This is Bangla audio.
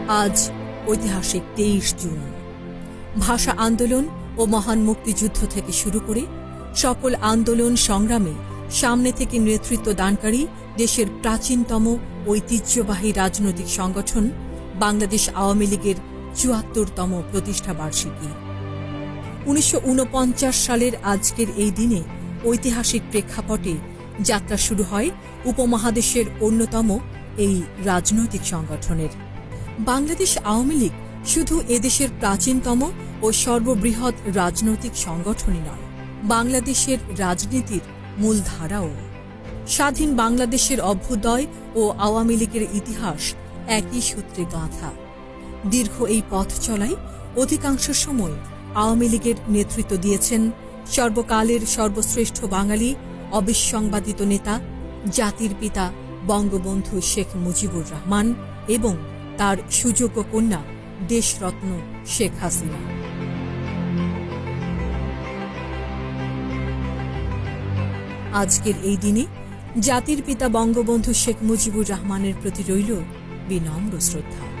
আজ ঐতিহাসিক 23 জুন। ভাষা আন্দোলন ও মহান মুক্তিযুদ্ধ থেকে শুরু করে সকল আন্দোলন সংগ্রামে সামনে থেকে নেতৃত্ব দানকারী দেশের প্রাচীনতম ঐতিহ্যবাহী রাজনৈতিক সংগঠন বাংলাদেশ আওয়ামী লীগের ৭৪তম প্রতিষ্ঠা বার্ষিকী। ১৯৪৯ সালের আজকের এই দিনে ঐতিহাসিক প্রেক্ষাপটে যাত্রা শুরু হয় উপমহাদেশের অন্যতম এই রাজনৈতিক সংগঠনের। বাংলাদেশ আওয়ামী লীগ শুধু এদেশের প্রাচীনতম ও সর্ববৃহৎ রাজনৈতিক সংগঠনই নয়, বাংলাদেশের রাজনীতির মূলধারাও। স্বাধীন বাংলাদেশের অভ্যুদয় ও আওয়ামী লীগের ইতিহাস একই সূত্রে গাঁথা। দীর্ঘ এই পথ চলায় অধিকাংশ সময় আওয়ামী লীগের নেতৃত্ব দিয়েছেন সর্বকালের সর্বশ্রেষ্ঠ বাঙালি অবিসংবাদিত নেতা, জাতির পিতা বঙ্গবন্ধু শেখ মুজিবুর রহমান এবং তার সুযোগ্য কন্যা দেশরত্ন শেখ হাসিনা। আজকের এই দিনে জাতির পিতা বঙ্গবন্ধু শেখ মুজিবুর রহমানের প্রতি রইল বিনম্র শ্রদ্ধা।